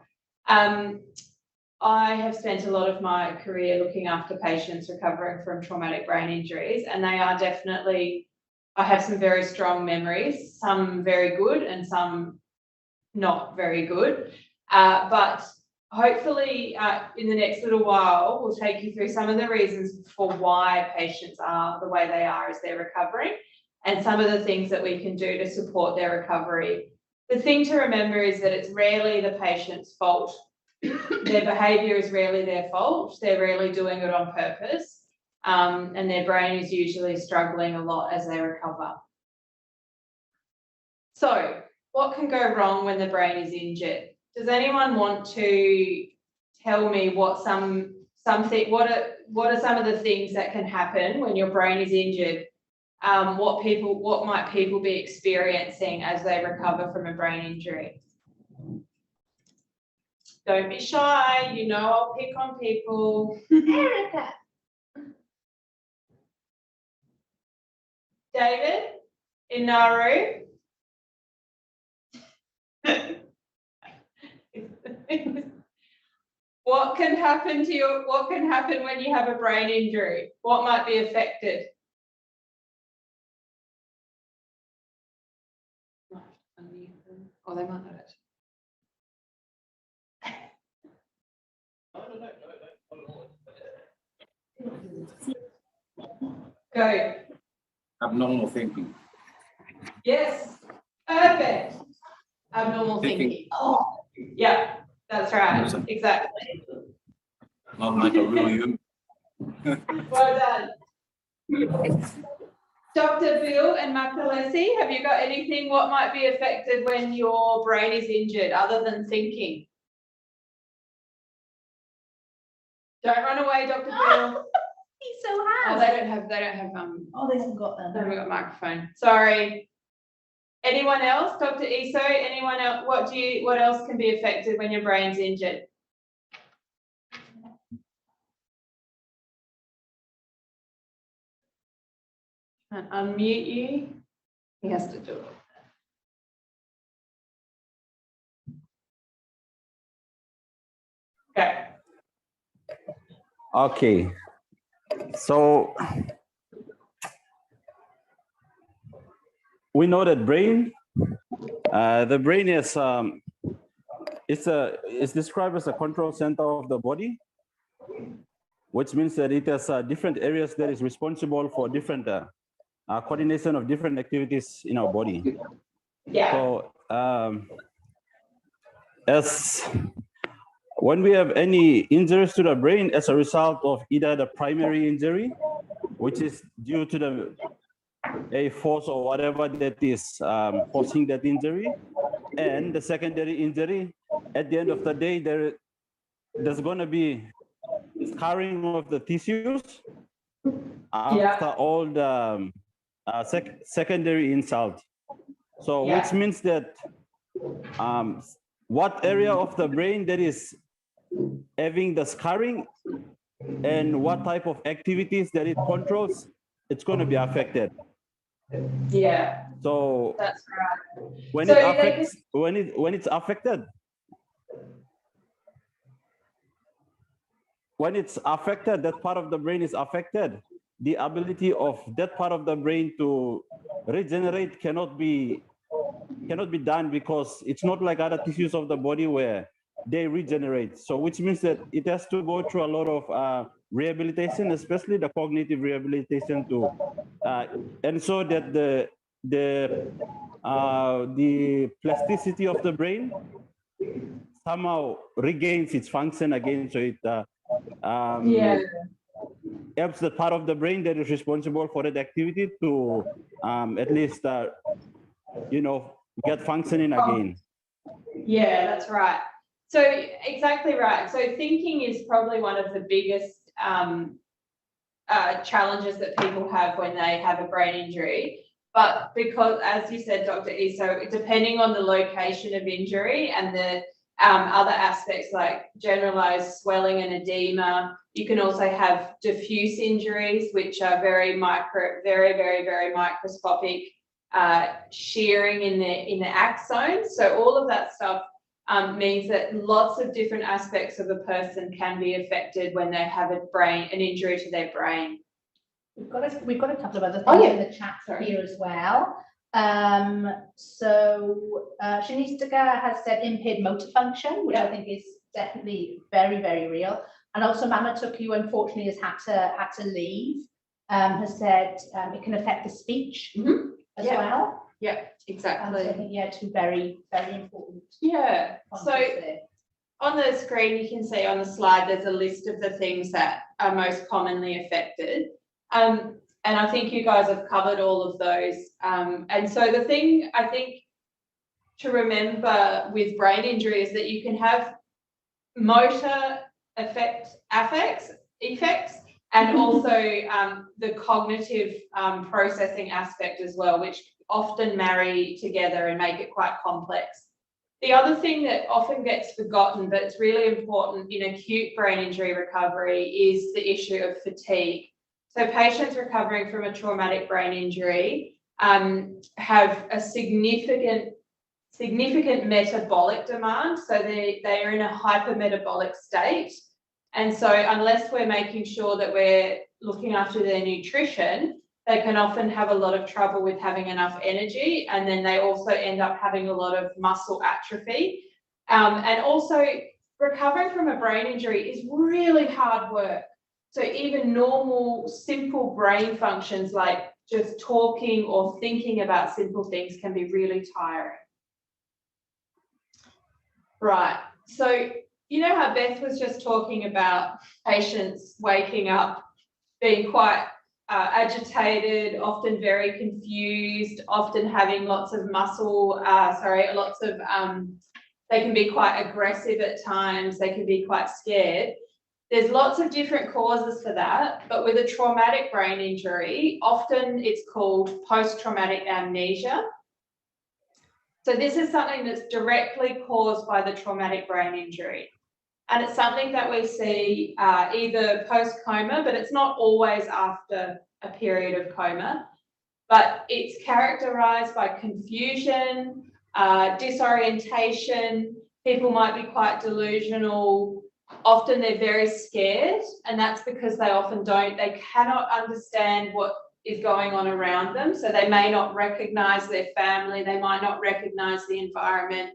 I have spent a lot of my career looking after patients recovering from traumatic brain injuries, and they are definitely, I have some very strong memories, some very good and some not very good. But hopefully in the next little while, we'll take you through some of the reasons for why patients are the way they are as they're recovering, and some of the things that we can do to support their recovery. The thing to remember is that it's rarely the patient's fault. Their behaviour is rarely their fault. They're rarely doing it on purpose. And their brain is usually struggling a lot as they recover. So, what can go wrong when the brain is injured? Does anyone want to tell me what are some of the things that can happen when your brain is injured? What might people be experiencing as they recover from a brain injury? Don't be shy, you know I'll pick on people. Erica. David, in Nauru. What can happen when you have a brain injury? What might be affected? Oh, they might not it. Go. Abnormal thinking. Yes, perfect. Abnormal thinking. Oh, yeah, that's right. Exactly. Not like a real human. Well done. Dr. Bill and Makalesi, have you got anything what might be affected when your brain is injured other than thinking? Don't run away, Dr. Bill. He so Oh, has. they don't have, Oh, they haven't got they them. haven't got a microphone. Sorry. Anyone else? Dr. Iso, anyone else? What else can be affected when your brain's injured? And unmute you. He has to do it. Okay. Okay. So we know that the brain is it's described as a control center of the body, which means that it has different areas that is responsible for different coordination of different activities in our body. Yeah. So as when we have any injuries to the brain as a result of either the primary injury, which is due to a force or whatever that is causing that injury, and the secondary injury, at the end of the day, there's going to be scarring of the tissues after all the secondary insult. So which means that what area of the brain that is having the scarring and what type of activities that it controls, it's going to be affected. Yeah, So that's right. when So it affects, when it's affected, that part of the brain is affected, the ability of that part of the brain to regenerate cannot be done, because it's not like other tissues of the body where they regenerate. So which means that it has to go through a lot of rehabilitation, especially the cognitive rehabilitation to ensure that the plasticity of the brain somehow regains its function again. So it helps the part of the brain that is responsible for that activity to at least get functioning again. Yeah, that's right. So exactly right. So thinking is probably one of the biggest challenges that people have when they have a brain injury. But because, as you said, Dr. Iso, depending on the location of injury and the other aspects like generalized swelling and edema, you can also have diffuse injuries, which are very microscopic, shearing in the axons. So all of that stuff means that lots of different aspects of a person can be affected when they have an injury to their brain. We've got a couple of other things in the chat here as well. So Shanistika has said impaired motor function, which I think is definitely very, very real. And also Mama Took, who unfortunately has had to leave, has said it can affect the speech as well. Yeah, exactly. So I think, two very, very important. Yeah. points So there. on the screen, you can see on the slide, there's a list of the things that are most commonly affected. And I think you guys have covered all of those. And so the thing I think to remember with brain injury is that you can have motor effects, and also the cognitive processing aspect as well, which often marry together and make it quite complex. The other thing that often gets forgotten, but it's really important in acute brain injury recovery, is the issue of fatigue. So patients recovering from a traumatic brain injury have a significant metabolic demand. So they are in a hypermetabolic state. And so unless we're making sure that we're looking after their nutrition, they can often have a lot of trouble with having enough energy. And then they also end up having a lot of muscle atrophy. And also recovering from a brain injury is really hard work. So even normal, simple brain functions like just talking or thinking about simple things can be really tiring. Right. So you know how Beth was just talking about patients waking up being quite agitated, often very confused, often having lots of they can be quite aggressive at times, they can be quite scared. There's lots of different causes for that, but with a traumatic brain injury, often it's called post-traumatic amnesia. So this is something that's directly caused by the traumatic brain injury. And it's something that we see either post-coma, but it's not always after a period of coma, but it's characterized by confusion, disorientation. People might be quite delusional. Often they're very scared, and that's because they cannot understand what is going on around them. So they may not recognize their family, they might not recognize the environment.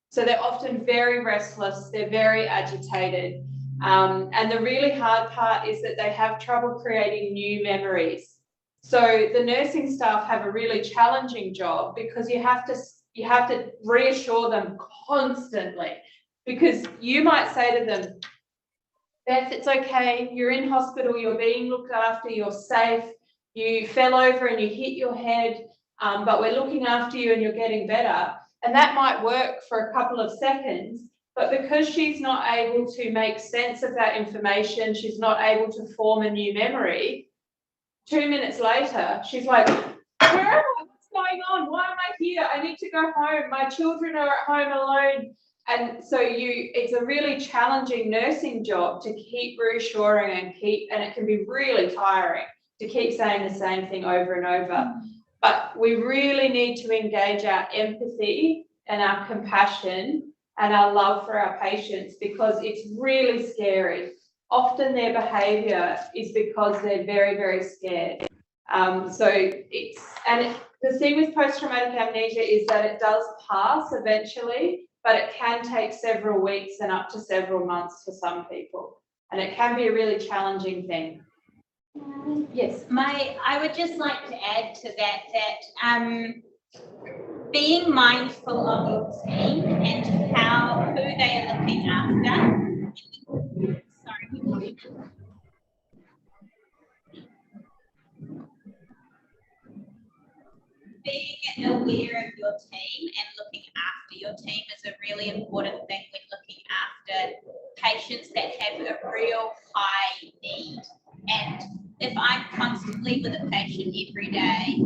So they're often very restless, they're very agitated. And the really hard part is that they have trouble creating new memories. So the nursing staff have a really challenging job because you have to reassure them constantly, because you might say to them, Beth, it's okay, you're in hospital, you're being looked after, you're safe, you fell over and you hit your head, but we're looking after you and you're getting better. And that might work for a couple of seconds, but because she's not able to make sense of that information, she's not able to form a new memory, 2 minutes later, she's like, where am I? What's going on? Why am I here? I need to go home. My children are at home alone. And so it's a really challenging nursing job to keep reassuring and it can be really tiring to keep saying the same thing over and over. But we really need to engage our empathy and our compassion and our love for our patients, because it's really scary. Often their behaviour is because they're very, very scared. The thing with post-traumatic amnesia is that it does pass eventually, but it can take several weeks and up to several months for some people. And it can be a really challenging thing. Yes. I would just like to add to that being mindful of your team and who they are looking after. Sorry. Being aware of your team and looking after your team is a really important thing when looking after patients that have a real high need. And if I'm constantly with a patient every day,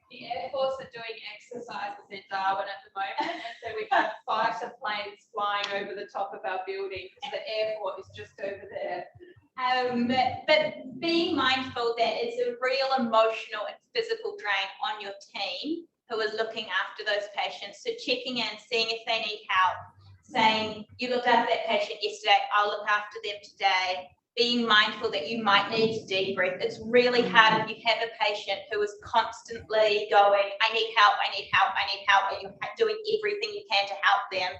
The Air Force are doing exercises in Darwin at the moment, and so we have fighter planes flying over the top of our building because the airport is just over there. But being mindful that it's a real emotional and physical drain on your team who are looking after those patients. So checking in, seeing if they need help, saying, you looked after that patient yesterday, I'll look after them today. Being mindful that you might need to debrief. It's really hard if you have a patient who is constantly going, I need help, I need help, I need help, and you're doing everything you can to help them.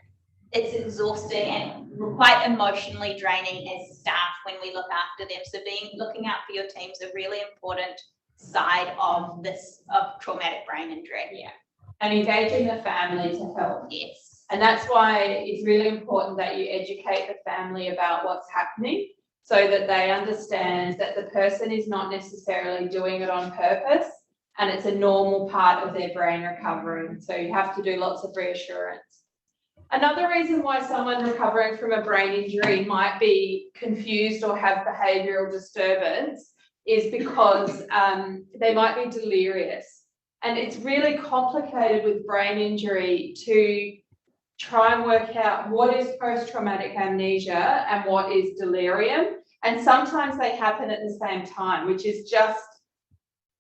It's exhausting and quite emotionally draining as staff when we look after them. So looking out for your team is a really important side of traumatic brain injury. Yeah. And engaging the family to help. Yes. And that's why it's really important that you educate the family about what's happening, so that they understand that the person is not necessarily doing it on purpose and it's a normal part of their brain recovering. So you have to do lots of reassurance. Another reason why someone recovering from a brain injury might be confused or have behavioural disturbance is because they might be delirious. And it's really complicated with brain injury to try and work out what is post-traumatic amnesia and what is delirium. And sometimes they happen at the same time, which is just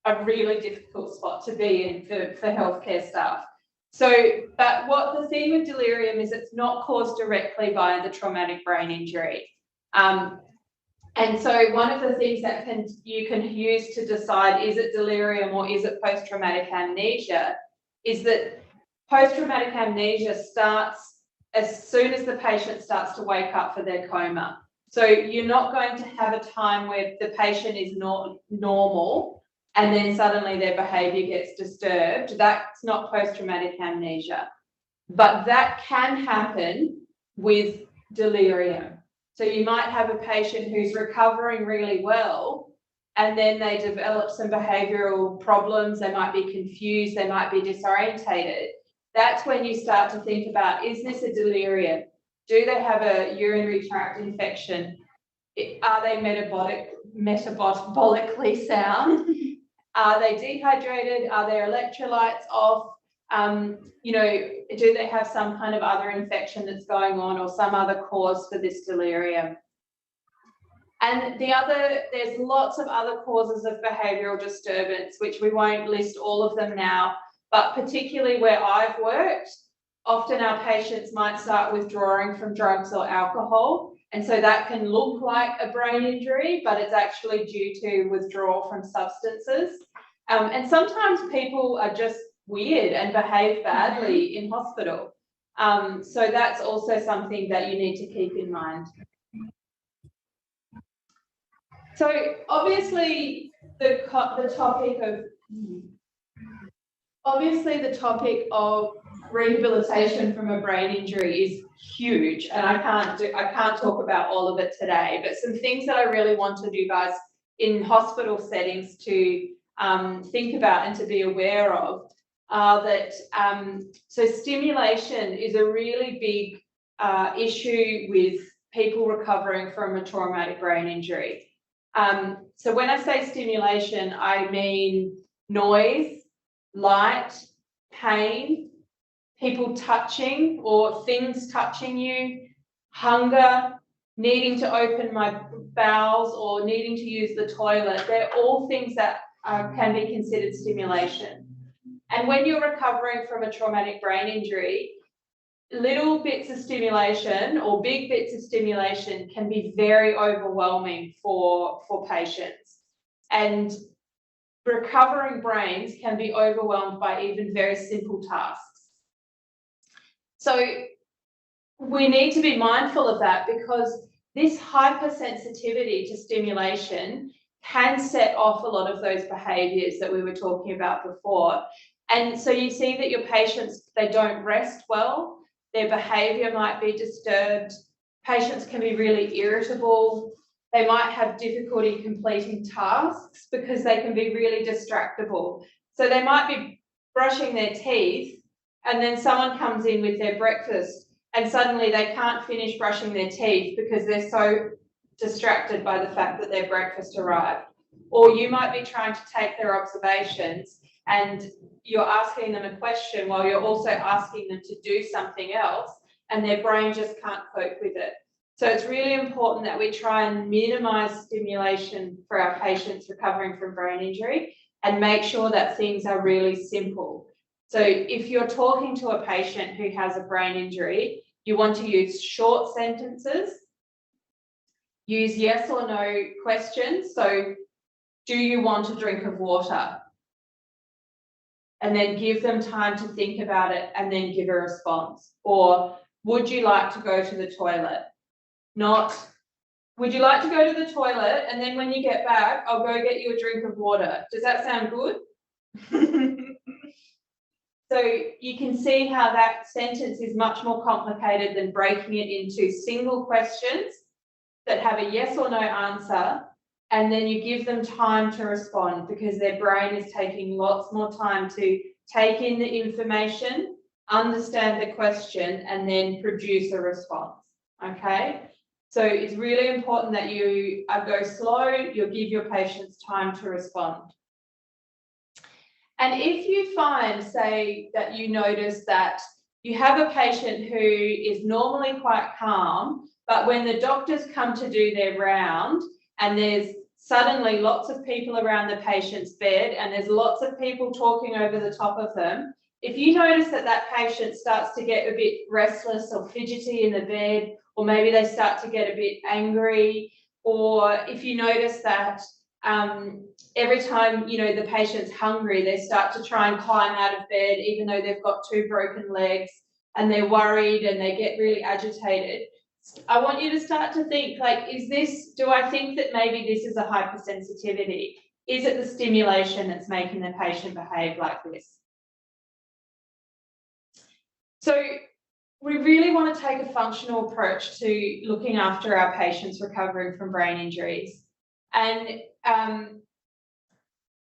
a really difficult spot to be in for healthcare staff. So, but what the thing with delirium is, it's not caused directly by the traumatic brain injury. And so one of the things that you can use to decide, is it delirium or is it post-traumatic amnesia, is that post-traumatic amnesia starts as soon as the patient starts to wake up for their coma. So you're not going to have a time where the patient is not normal and then suddenly their behaviour gets disturbed. That's not post-traumatic amnesia. But that can happen with delirium. So you might have a patient who's recovering really well, and then they develop some behavioural problems, they might be confused, they might be disorientated, that's when you start to think about, is this a delirium? Do they have a urinary tract infection? Are they metabolically sound? Are they dehydrated? Are their electrolytes off? You know, do they have some kind of other infection that's going on or some other cause for this delirium? And there's lots of other causes of behavioural disturbance, which we won't list all of them now, but particularly where I've worked, often our patients might start withdrawing from drugs or alcohol. And so that can look like a brain injury, but it's actually due to withdrawal from substances. And sometimes people are just weird and behave badly in hospital. So that's also something that you need to keep in mind. So obviously the topic of rehabilitation from a brain injury is huge, and I can't talk about all of it today, but some things that I really wanted you guys in hospital settings to think about and to be aware of are that so stimulation is a really big issue with people recovering from a traumatic brain injury. So when I say stimulation, I mean noise, light, pain, people touching or things touching you, hunger, needing to open my bowels or needing to use the toilet. They're all things that can be considered stimulation. And when you're recovering from a traumatic brain injury, little bits of stimulation or big bits of stimulation can be very overwhelming for patients. And recovering brains can be overwhelmed by even very simple tasks. So we need to be mindful of that, because this hypersensitivity to stimulation can set off a lot of those behaviours that we were talking about before. And so you see that your patients, they don't rest well, their behaviour might be disturbed, patients can be really irritable, they might have difficulty completing tasks because they can be really distractible. So they might be brushing their teeth and then someone comes in with their breakfast and suddenly they can't finish brushing their teeth because they're so distracted by the fact that their breakfast arrived. Or you might be trying to take their observations and you're asking them a question while you're also asking them to do something else, and their brain just can't cope with it. So it's really important that we try and minimise stimulation for our patients recovering from brain injury and make sure that things are really simple. So if you're talking to a patient who has a brain injury, you want to use short sentences, use yes or no questions. So, do you want a drink of water? And then give them time to think about it and then give a response. Or, would you like to go to the toilet? Not, would you like to go to the toilet and then when you get back, I'll go get you a drink of water. Does that sound good? So you can see how that sentence is much more complicated than breaking it into single questions that have a yes or no answer, and then you give them time to respond because their brain is taking lots more time to take in the information, understand the question, and then produce a response, okay? So it's really important that you go slow, you'll give your patients time to respond. And if you find, say, that you notice that you have a patient who is normally quite calm, but when the doctors come to do their round and there's suddenly lots of people around the patient's bed and there's lots of people talking over the top of them, if you notice that that patient starts to get a bit restless or fidgety in the bed, or maybe they start to get a bit angry, or if you notice that every time, you know, the patient's hungry, they start to try and climb out of bed even though they've got 2 broken legs, and they're worried and they get really agitated, I want you to start to think, like, do I think that maybe this is a hypersensitivity? Is it the stimulation that's making the patient behave like this? So we really want to take a functional approach to looking after our patients recovering from brain injuries. And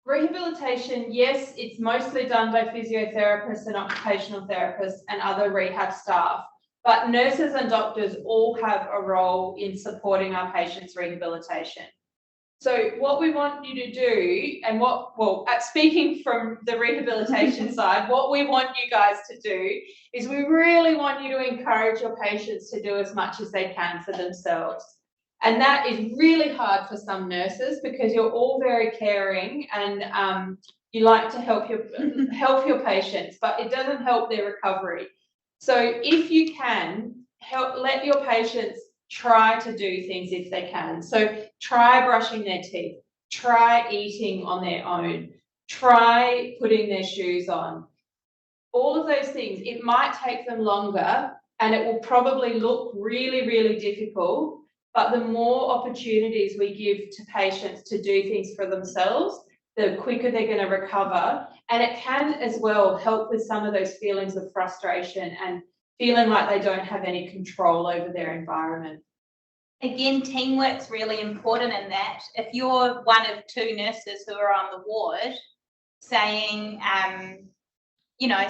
Rehabilitation, yes, it's mostly done by physiotherapists and occupational therapists and other rehab staff, but nurses and doctors all have a role in supporting our patients' rehabilitation. So what we want you to do, and speaking from the rehabilitation side, what we want you guys to do is we really want you to encourage your patients to do as much as they can for themselves. And that is really hard for some nurses because you're all very caring and you like to help your patients, but it doesn't help their recovery. So if you can, let your patients try to do things if they can. So try brushing their teeth, try eating on their own, try putting their shoes on. All of those things, it might take them longer and it will probably look really, really difficult, but the more opportunities we give to patients to do things for themselves, the quicker they're going to recover. And it can as well help with some of those feelings of frustration and feeling like they don't have any control over their environment. Again, teamwork's really important in that. If you're one of two nurses who are on the ward saying,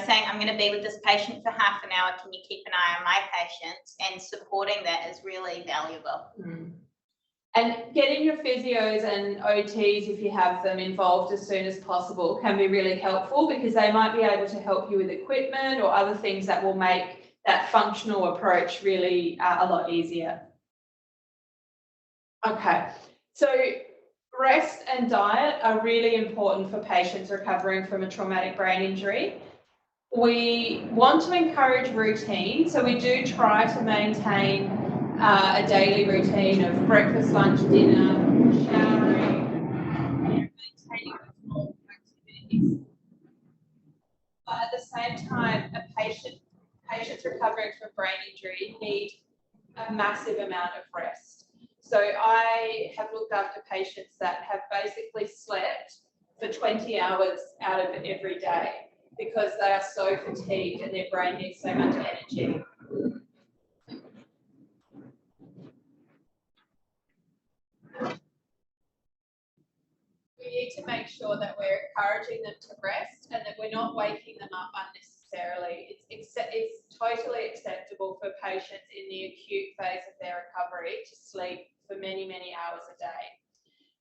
saying, I'm going to be with this patient for half an hour, can you keep an eye on my patients? And supporting that is really valuable. And getting your physios and OTs, if you have them, involved as soon as possible can be really helpful because they might be able to help you with equipment or other things that will make that functional approach really a lot easier. Okay, so rest and diet are really important for patients recovering from a traumatic brain injury. We want to encourage routine, so we do try to maintain a daily routine of breakfast, lunch, dinner, showering, maintaining normal activities. But at the same time, patients recovering from brain injury need a massive amount of rest. So I have looked after patients that have basically slept for 20 hours out of every day because they are so fatigued and their brain needs so much energy. We need to make sure that we're encouraging them to rest and that we're not waking them up unnecessarily. It's totally acceptable for patients in the acute phase of their recovery to sleep for many, many hours a day.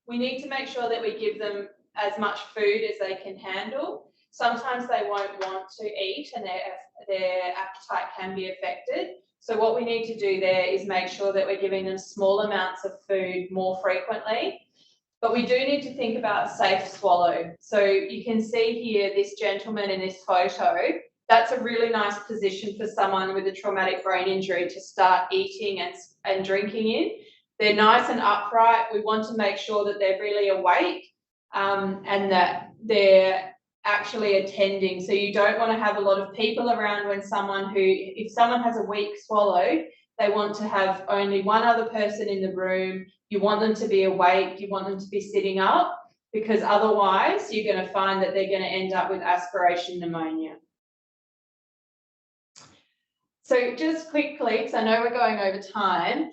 We need to make sure that we give them as much food as they can handle. Sometimes they won't want to eat and their appetite can be affected. So what we need to do there is make sure that we're giving them small amounts of food more frequently. But we do need to think about safe swallow. So you can see here this gentleman in this photo. That's a really nice position for someone with a traumatic brain injury to start eating and drinking in. They're nice and upright. We want to make sure that they're really awake and that they're actually attending. So you don't want to have a lot of people around when if someone has a weak swallow, they want to have only one other person in the room. You want them to be awake. You want them to be sitting up because otherwise you're going to find that they're going to end up with aspiration pneumonia. So just quickly, because I know we're going over time,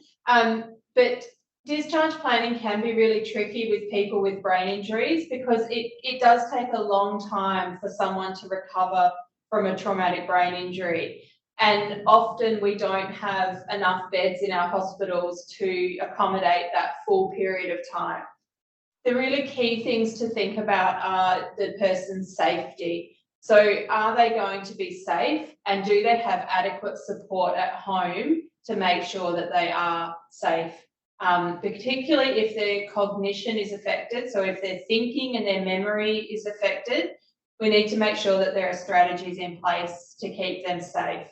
but discharge planning can be really tricky with people with brain injuries because it does take a long time for someone to recover from a traumatic brain injury. And often we don't have enough beds in our hospitals to accommodate that full period of time. The really key things to think about are the person's safety. So are they going to be safe and do they have adequate support at home to make sure that they are safe? Particularly if their cognition is affected, so if their thinking and their memory is affected, we need to make sure that there are strategies in place to keep them safe.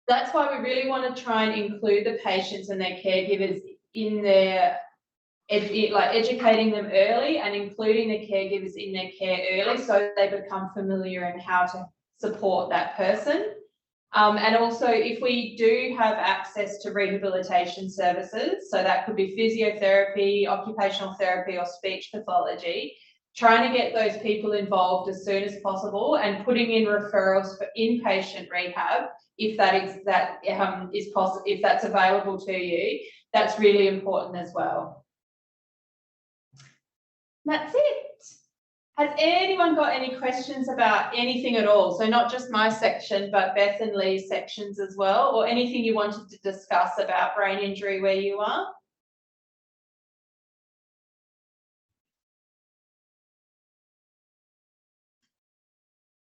That's why we really want to try and include the patients and their caregivers in their, educating them early and including the caregivers in their care early so that they become familiar in how to support that person. And also if we do have access to rehabilitation services, so that could be physiotherapy, occupational therapy or speech pathology, trying to get those people involved as soon as possible and putting in referrals for inpatient rehab if that's available to you, that's really important as well. That's it. Has anyone got any questions about anything at all? So not just my section, but Beth and Lee's sections as well, or anything you wanted to discuss about brain injury where you are?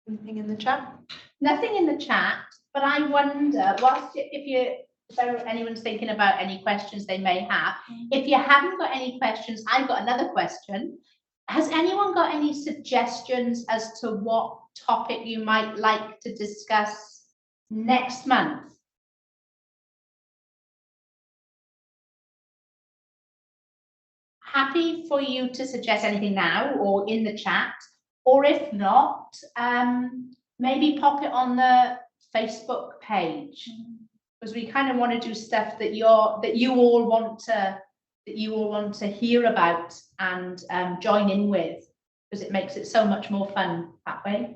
Anything in the chat? Nothing in the chat, but I wonder, if anyone's thinking about any questions they may have, if you haven't got any questions, I've got another question. Has anyone got any suggestions as to what topic you might like to discuss next month? Happy for you to suggest anything now or in the chat, or if not, maybe pop it on the Facebook page, because we kind of want to do stuff that you all want to hear about and join in with, because it makes it so much more fun that way.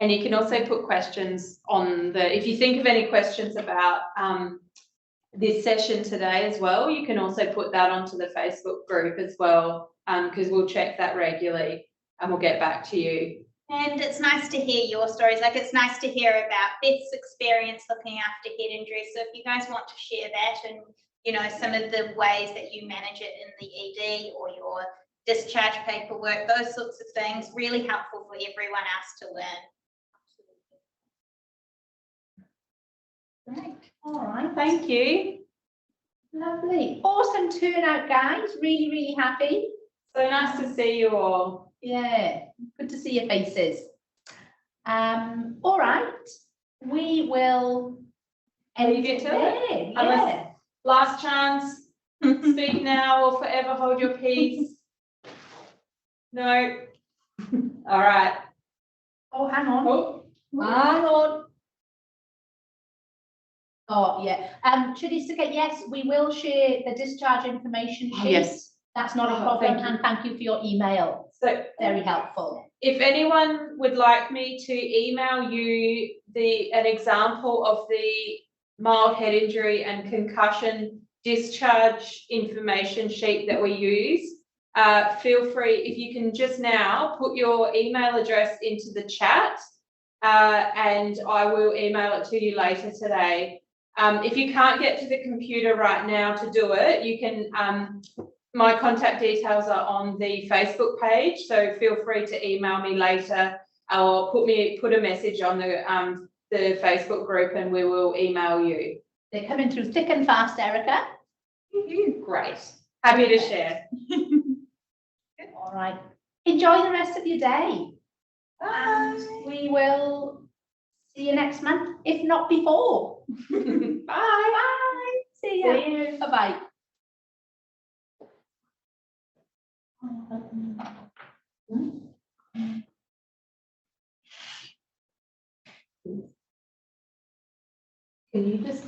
And you can also put questions on if you think of any questions about this session today as well, you can also put that onto the Facebook group as well, because we'll check that regularly and we'll get back to you. And it's nice to hear your stories. Like, it's nice to hear about Beth's experience looking after head injuries. So if you guys want to share that and, you know, some of the ways that you manage it in the ED or your discharge paperwork, those sorts of things, really helpful for everyone else to learn. Right, all right. Thank you. Lovely. Awesome turnout, guys. Really, really happy. So nice to see you all. Yeah, good to see your faces. All right, we will Leave you to it. Yeah. Unless- Last chance, speak now or forever hold your peace. No. All right. Oh, hang on. Oh, Hang on. Oh, yeah. Chidisika, yes, we will share the discharge information sheet. yes. That's not a Oh, problem, thank you. and thank you for your email. So Very helpful. if anyone would like me to email you an example of the mild head injury and concussion discharge information sheet that we use, feel free, if you can just now put your email address into the chat, and I will email it to you later today. If you can't get to the computer right now to do it, you can, my contact details are on the Facebook page, so feel free to email me later or put a message on the Facebook group and we will email you. They're coming through thick and fast, Erica. Great. Happy to share. All right. Enjoy the rest of your day. Bye. And we will see you next month, if not before. Bye. Bye. See ya. See you. Bye-bye. Can you just